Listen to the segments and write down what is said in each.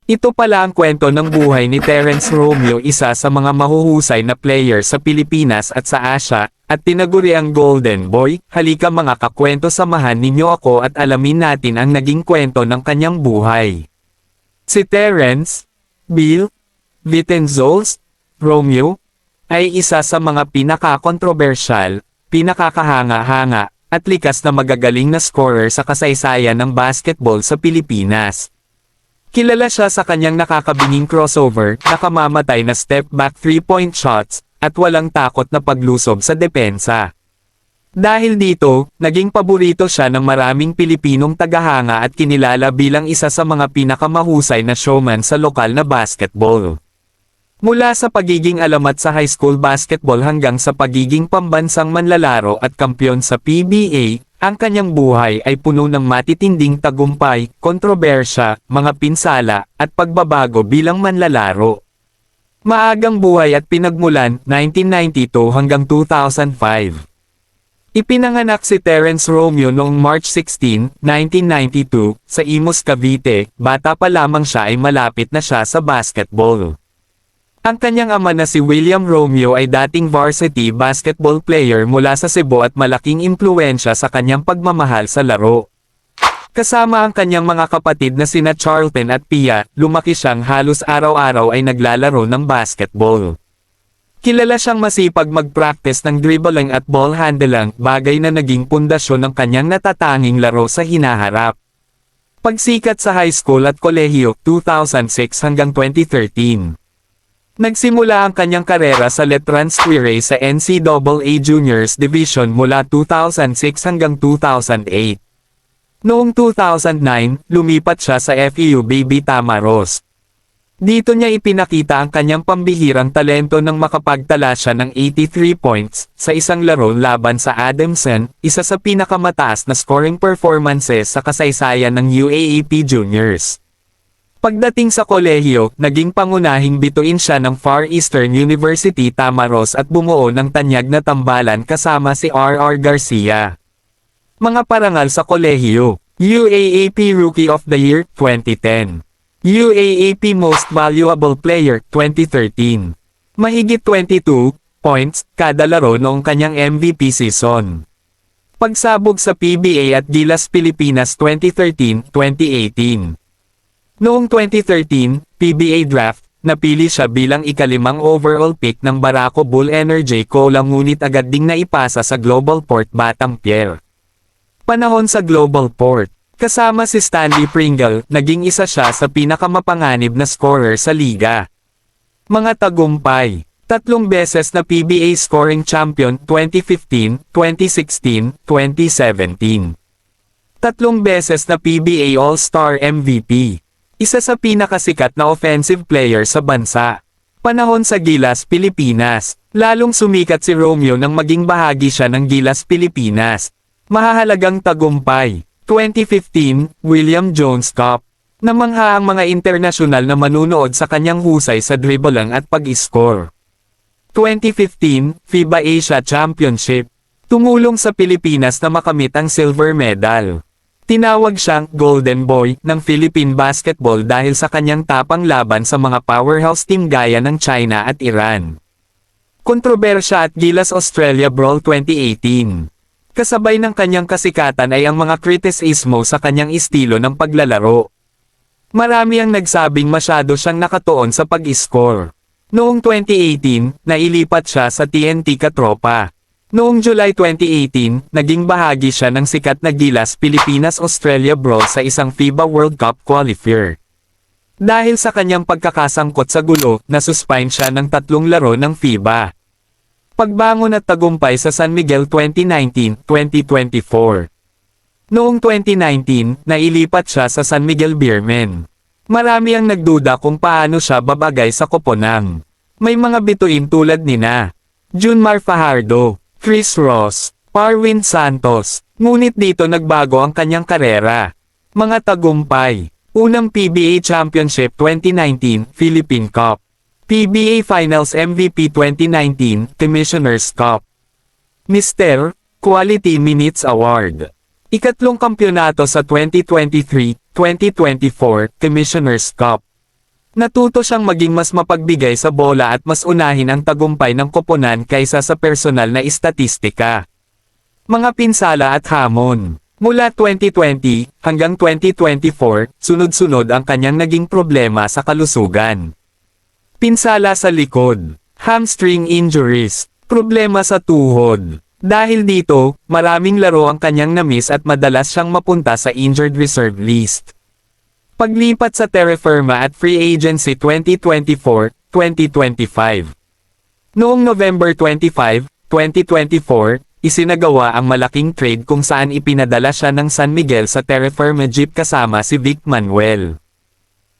Ito pala ang kwento ng buhay ni Terence Romeo, isa sa mga mahuhusay na player sa Pilipinas at sa Asia, at tinaguri ang Golden Boy. Halika mga kakwento, samahan ninyo ako at alamin natin ang naging kwento ng kanyang buhay. Si Terence Bill Vitanzos Romeo ay isa sa mga pinaka-kontrobersyal, pinakakahanga-hanga, at likas na magagaling na scorer sa kasaysayan ng basketball sa Pilipinas. Kilala siya sa kanyang nakakabinging crossover, nakamamatay na step-back 3-point shots, at walang takot na paglusob sa depensa. Dahil dito, naging paborito siya ng maraming Pilipinong tagahanga at kinilala bilang isa sa mga pinakamahusay na showman sa lokal na basketball. Mula sa pagiging alamat sa high school basketball hanggang sa pagiging pambansang manlalaro at kampiyon sa PBA, ang kanyang buhay ay puno ng matitinding tagumpay, kontrobersya, mga pinsala, at pagbabago bilang manlalaro. Maagang buhay at pinagmulan, 1992 hanggang 2005. Ipinanganak si Terence Romeo noong March 16, 1992, sa Imus, Cavite. Bata pa lamang siya ay malapit na siya sa basketball. Ang kanyang ama na si William Romeo ay dating varsity basketball player mula sa Cebu at malaking impluwensya sa kanyang pagmamahal sa laro. Kasama ang kanyang mga kapatid na sina Charlton at Pia, lumaki siyang halos araw-araw ay naglalaro ng basketball. Kilala siyang masipag mag-practice ng dribbling at ball handling, bagay na naging pundasyon ng kanyang natatanging laro sa hinaharap. Pagsikat sa high school at kolehiyo, 2006 hanggang 2013. Nagsimula ang kanyang karera sa Letran Square sa NCAA Juniors Division mula 2006 hanggang 2008. Noong 2009, lumipat siya sa FEU Baby Tamaros. Dito niya ipinakita ang kanyang pambihirang talento nang makapagtala siya ng 83 points sa isang laro laban sa Adamson, isa sa pinakamataas na scoring performances sa kasaysayan ng UAAP Juniors. Pagdating sa kolehiyo, naging pangunahing bituin siya ng Far Eastern University Tamaros at bumuo ng tanyag na tambalan kasama si R.R. Garcia. Mga parangal sa kolehiyo: UAAP Rookie of the Year, 2010. UAAP Most Valuable Player, 2013. Mahigit 22 points kada laro noong kanyang MVP season. Pagsabog sa PBA at Gilas Pilipinas 2013-2018. Noong 2013, PBA Draft, napili siya bilang ika-5 overall pick ng Barako Bull Energy Cola, ngunit agad ding naipasa sa Global Port Batang Pier. Panahon sa Global Port, kasama si Stanley Pringle, naging isa siya sa pinakamapanganib na scorer sa liga. Mga tagumpay: 3 beses na PBA Scoring Champion 2015, 2016, 2017. 3 beses na PBA All-Star MVP. Isa sa pinakasikat na offensive player sa bansa. Panahon sa Gilas Pilipinas, lalong sumikat si Romeo nang maging bahagi siya ng Gilas Pilipinas. Mahahalagang tagumpay: 2015, William Jones Cup. Namangha ang mga internasyonal na manunood sa kanyang husay sa dribbling at pag-score. 2015, FIBA Asia Championship. Tumulong sa Pilipinas na makamit ang silver medal. Tinawag siyang Golden Boy ng Philippine Basketball dahil sa kanyang tapang laban sa mga powerhouse team gaya ng China at Iran. Kontrobersya at Gilas Australia Brawl 2018. Kasabay ng kanyang kasikatan ay ang mga kritisismo sa kanyang estilo ng paglalaro. Marami ang nagsabing masyado siyang nakatuon sa pag-score. Noong 2018, nailipat siya sa TNT Katropa. Noong July 2018, naging bahagi siya ng sikat na Gilas Pilipinas-Australia Brawl sa isang FIBA World Cup qualifier. Dahil sa kanyang pagkakasangkot sa gulo, nasuspend siya ng 3 laro ng FIBA. Pagbangon at tagumpay sa San Miguel 2019-2024. Noong 2019, nailipat siya sa San Miguel Beermen. Marami ang nagduda kung paano siya babagay sa koponang. May mga bituin tulad nina Junmar Fajardo, Chris Ross, Parwin Santos, ngunit dito nagbago ang kanyang karera. Mga tagumpay: unang PBA Championship 2019, Philippine Cup. PBA Finals MVP 2019, Commissioner's Cup. Mr. Quality Minutes Award. Ikatlong kampyonato sa 2023-2024, Commissioner's Cup. Natuto siyang maging mas mapagbigay sa bola at mas unahin ang tagumpay ng koponan kaysa sa personal na istatistika. Mga pinsala at hamon. Mula 2020 hanggang 2024, sunod-sunod ang kanyang naging problema sa kalusugan. Pinsala sa likod, hamstring injuries, problema sa tuhod. Dahil dito, maraming laro ang kanyang na-miss at madalas siyang mapunta sa injured reserve list. Paglipat sa Terra Firma at Free Agency 2024-2025. Noong November 25, 2024, isinagawa ang malaking trade kung saan ipinadala siya ng San Miguel sa Terra Firma Jeep kasama si Vic Manuel.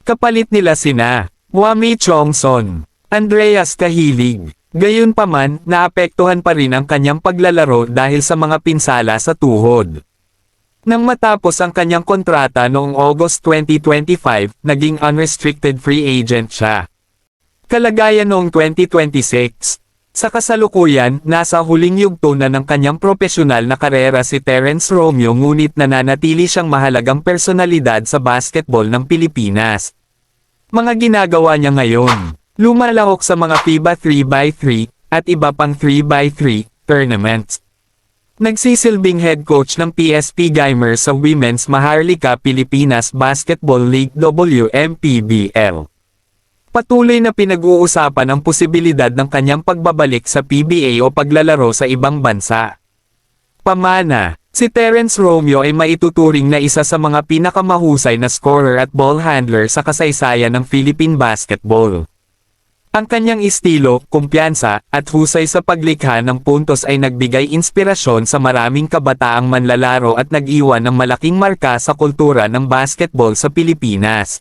Kapalit nila sina Wami Chongson, Andreas Kahilig. Gayunpaman, naapektuhan pa rin ang kanyang paglalaro dahil sa mga pinsala sa tuhod. Nang matapos ang kanyang kontrata noong August 2025, naging unrestricted free agent siya. Kalagayan noong 2026. Sa kasalukuyan, nasa huling yugto na ng kanyang profesional na karera si Terence Romeo ngunit nananatili siyang mahalagang personalidad sa basketball ng Pilipinas. Mga ginagawa niya ngayon, lumalahok sa mga FIBA 3x3 at iba pang 3x3 tournaments. Nagsisilbing head coach ng PSP Gymers sa Women's Maharlika Pilipinas Basketball League WMPBL. Patuloy na pinag-uusapan ang posibilidad ng kanyang pagbabalik sa PBA o paglalaro sa ibang bansa. Pamana, si Terence Romeo ay maituturing na isa sa mga pinakamahusay na scorer at ball handler sa kasaysayan ng Philippine basketball. Ang kanyang estilo, kumpiyansa, at husay sa paglikha ng puntos ay nagbigay inspirasyon sa maraming kabataang manlalaro at nag-iwan ng malaking marka sa kultura ng basketball sa Pilipinas.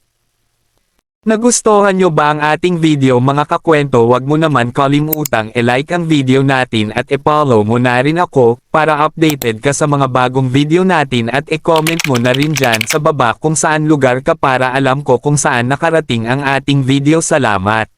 Nagustuhan nyo ba ang ating video mga kakwento? Wag mo naman kalimutang i-like ang video natin at i-follow mo na rin ako, para updated ka sa mga bagong video natin at i-comment mo na rin dyan sa baba kung saan lugar ka para alam ko kung saan nakarating ang ating video. Salamat!